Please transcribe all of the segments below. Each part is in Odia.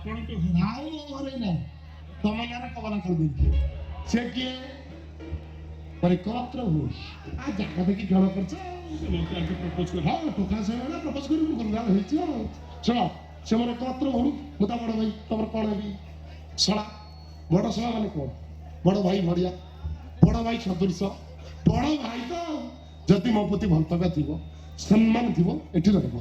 ଆଉ ମୋ ଘରେ ନାହିଁ ତମ ଗାଁରେ କବଲା କରିଦେବି ସେ କିଏ ପରିକତ୍ର ଘୋଷ ଆ ଜାଗା ଦେଖି ଖେଳ କରୁଛ ହଁ ଟୋକା ସେଇଭଳିଆ ପ୍ରପୋଜ କରିବୁ ଗୁରୁଗାଲ ହେଇଛି ଆଉ ଶୁଣ ସେ ମୋର ଏକମାତ୍ର ଭଉଣୀ ମୁଁ ତା ବଡ଼ ଭାଇ ତମର କଣ ହେବି ଶଳା ବଡ଼ ଶଳା ମାନେ କଣ ବଡ଼ ଭାଇ ଭଡ଼ିଆ ବଡ଼ ଭାଇ ସଦୃଶ ବଡ଼ ଭାଇ ତ ଯଦି ମୋ ପ୍ରତି ଭଲ ପାଇବା ଥିବ ସମ୍ମାନ ଥିବ ଏଠି ରହିବ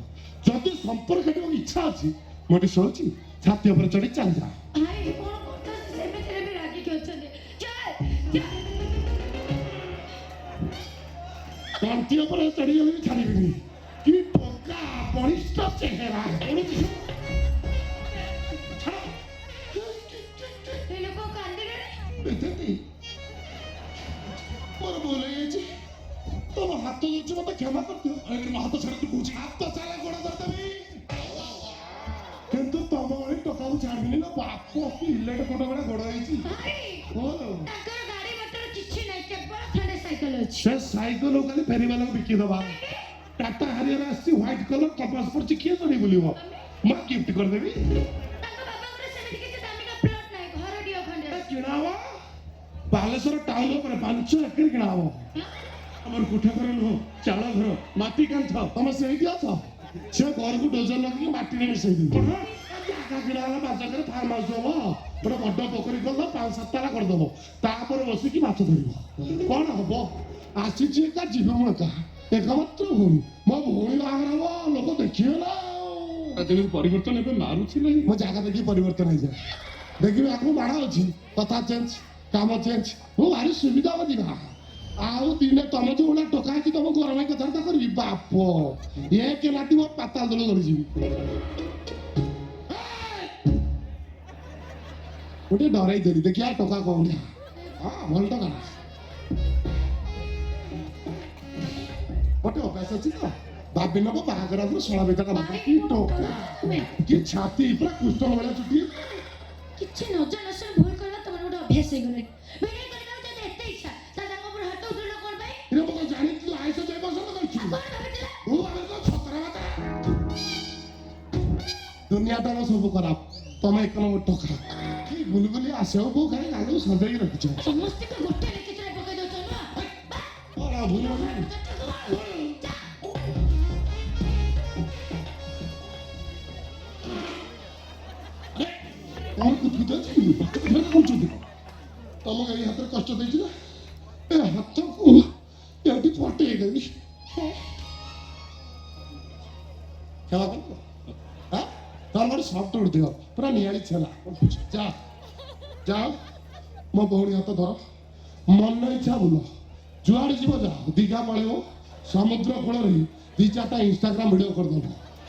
ଯଦି ସମ୍ପର୍କ ହେବାକୁ ଇଚ୍ଛା ଅଛି ମୁଁ ଏଠି ଶୋଉଛି ଛାତି ଉପରେ ଚଢ଼ି ଚାଲିଯା ଭାଇ କଣ କରୁଛନ୍ତି ସେମିତିରେ ବି ରାଗିକି ଅଛନ୍ତି ତଣ୍ଟି ଉପରେ ଚଢ଼ିଗଲେ ବି ଛାଡ଼ିବିନି କି ଟଙ୍କା ବଳିଷ୍ଠ ଚେହେରା ଏମିତି ଏ ଲୋକ କାନ୍ଦିଲେଣି ଦେଖନ୍ତି ମୋର ଭୁଲ ହେଇଯାଇଛି ତମ ହାତ ଯାଉଛି ମତେ କ୍ଷମା କରିଦିଅ ମୋ ହାତ ଛାଡ ତୁ କହୁଛି ହାତ ଚାଲେ ଗୋଡ଼ ଧରିଦେବି କିନ୍ତୁ ତମ ଭଳି ଟୋକାକୁ ଛାଡ଼ିବିନି ନା ବାପ କି ଇଲେକ୍ଟ କୋଟ ଭଳିଆ ଗୋଡ଼ ହେଇଛି ଭାଇ ତାଙ୍କର ଗାଡି ମଟର କିଛି ନାହିଁ କେବଳ ଖଣ୍ଡେ ସାଇକେଲ ଅଛି ସେ ସାଇକେଲ କାଲି ଫେରିବାଲାକୁ ବିକିଦବା ଟାଟା ହାରିୟର ଆସିଛି ହ୍ୱାଇଟ୍ କଲର କପାସ ପଡିଛି କିଏ ଚଢ଼ି ବୁଲିବ ମୁଁ ଗିଫ୍ଟ କରିଦେବି ତାଙ୍କ ବାବାଙ୍କର ସେମିତି କିଛି ଦାମିକା ପ୍ଲଟ ନାହିଁ ଘର ଦିଅ ଖଣ୍ଡେ କିଣା ହବ ବାଲେଶ୍ୱର ଟାଉନ ଉପରେ 5 ଏକର କିଣା ହବ ଆମର କୋଠା ଘର ନୁହଁ ଚାଳ ଘର ମାଟି କାନ୍ଥ ତମେ ସେଇଠି ଅଛ ସେ ଘରକୁ ଡୋଜର ଲଗେଇକି ମାଟିରେ ମିଶେଇ ଦେବି ଜାଗା କିଣା ହେଲା 5 ଏକର ଫାର୍ମ ହାଉସ ହବ ଗୋଟେ ବଡ ପୋଖରୀ କରିଦବ 5-7 ତାଲା କରିଦବ ତାପରେ ବସିକି ମାଛ ଧରିବ କଣ ହବ ଆସିଛି ଏକା ଯିବି ମୁଁ ଏକା ଏକମାତ୍ର ଭଉଣୀ ମୋ ଭଉଣୀ ବାହାଘର ହବ ଲୋକ ଦେଖିବେ ନା ପରିବର୍ତ୍ତନ ଏବେ ମାରୁଛି ନାହିଁ ମୋ ଜାଗା ଦେଖି ପରିବର୍ତ୍ତନ ହେଇଯାଏ ଦେଖିବି ଆଗକୁ ବାଡ଼ ଅଛି କଥା ଚେଞ୍ଜ କାମ ଚେଞ୍ଜ ମୁଁ ଭାରି ସୁବିଧା ହବ ଯିବା ଆଉ ଦିନେ ତମେ ଯୋଉ ଭଳିଆ ଟୋକା ହେଇଛି ତମ ଘର ଭାଇ କଥାବାର୍ତ୍ତା କରିବି ବାପ ଏକ ରାତି ମୋ ପାତାଳ ତଳ ଧରିଯିବି ମୁଁ ଟିକେ ଡରେଇ ଦେଲି ଦେଖିଆ ଟୋକା କଣ ଭଳିଆ ହଁ ଭଲ ଟୋକା ଗୋଟେ ଅଭ୍ୟାସ ଅଛି ତ ଭାବି ନବ ବାହାଘର ଆଗରୁ ଶଳା ବେଚାରା ଭାବ କି ଟୋକା କି ଛାତି ପୁରା କୃଷ୍ଣ ଭଳିଆ ଚୁଟି କିଛି ନ ଜାଣ ଶୁଣ ଭୁଲ କଲା ତମର ଗୋଟେ ଅଭ୍ୟାସ ହେଇଗଲାଣି ଭିଡିଓ କରିବାକୁ ଯଦି ଏତେ ଇଚ୍ଛା ତାହେଲେ ଆମ ଉପରେ ହାତ ଉଠେଇଲ କଣ ପାଇଁ ରେ ମୁଁ ଜାଣିଥିଲି ଆଇଁଷ ଜୟ ପସନ୍ଦ କରିଛୁ କଣ ଭାବିଥିଲା ମୁଁ ଭାବିଲି ତ ଛତରା ମାତା ଦୁନିଆଟା ସବୁ ଖରାପ ତମେ ଏକ ନମ୍ବର ଟୋକା କି ଗୁଲଗୁଲି ଆସିବାକୁ ବୋଉ ଖାଲି ଗାଲକୁ ସଜେଇକି ରଖିଛ ସମସ୍ତଙ୍କୁ ଗୋଟେ ଲେଖିଥିଲେ ପକେଇ ଦଉଛ ନା କଣ ଭୁଲ କଣ କୁଦୁଛି କହୁଛନ୍ତି ତମ ଏଇ ହାତରେ କଷ୍ଟ ଦେଇଛି ନା ଏ ହାତକୁ ଏଠି ଫଟେଇ ଦେବି କ୍ଷମା କରିବ ତମର ଗୋଟେ ସଫ୍ଟ ଉଠିବ ପୁରା ନିଆଳି ଛେଲା ଯା ଯାଅ ମୋ ଭଉଣୀ ହାତ ଧର ମନ ଇଚ୍ଛା ବୁଲ ଯୁଆଡ଼େ ଯିବ ଯାଅ ଦୀଘା ପଳେଇବ ସମୁଦ୍ର କୂଳରେ 2-4ଟା ଇନଷ୍ଟାଗ୍ରାମ ଭିଡ଼ିଓ କରିଦେବ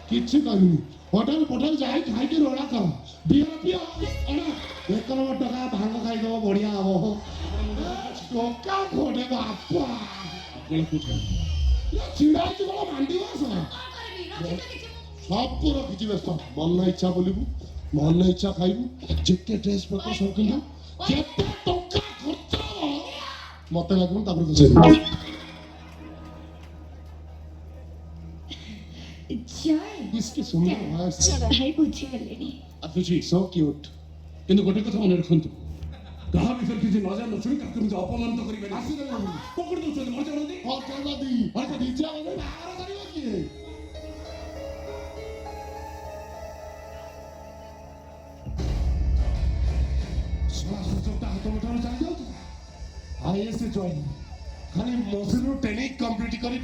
କିଛି କରିନି ହୋଟେଲ ଫୋଟେଲ ଯାଇ ଖାଇକି ରୋଳା କର ବିୟର ପିଅ ଏକ ନମ୍ବର ଟଙ୍କା ଭାଙ୍ଗ ଖାଇଦେବ ବଢିଆ ହବ ଟଙ୍କା ଖୋଟେ ବାପା ଛିଡ଼ା ହେଇଛି କଣ ମାଣ୍ଡି ବସ ସବୁ ରଖିଛି ବ୍ୟସ୍ତ ମନ ଇଚ୍ଛା ବୁଲିବୁ ମନ ଇଚ୍ଛା ଖାଇବୁ ଯେତେ ଡ୍ରେସ୍ ପତ୍ର ସବୁ କିଣିବୁ ଯେତେ ଟଙ୍କା ଖର୍ଚ୍ଚ ହବ ମତେ ଲାଗିବ ତାପରେ ଖୁସି ଜୟ इसकी सुंदर वॉइस ଭାଇ ବୁଝିଗଲେଣି ଆସୁଛି ସୋ କ୍ୟୁଟ୍ କିନ୍ତୁ ଗୋଟେ କଥା ମନେ ରଖନ୍ତୁ କାହା ଭିତରେ କିଛି ନ ଜାଣି ନଶୁଣି ତାକୁ ଏମିତି ଅପମାନିତ କରିବେନି ପକଡ଼ି ଦଉଛନ୍ତି ମଜା ନଦୀ ନିଜେ ବାହାର କରିବ କିଏ ହାତ ମୁଠାରୁ ଚାଲି ଯାଉଥିଲା ଆଇଏସ୍ ଜଏନ୍ ଖାଲି ମସିରୁ ଟ୍ରେନିଂ କମ୍ପ୍ଲିଟ୍ କରି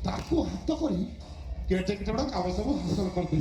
ତାକୁ ହାତ କରି କେତେ କେତେ ବଡ଼ କାମ ସବୁ ହାସଲ କରିଦେବି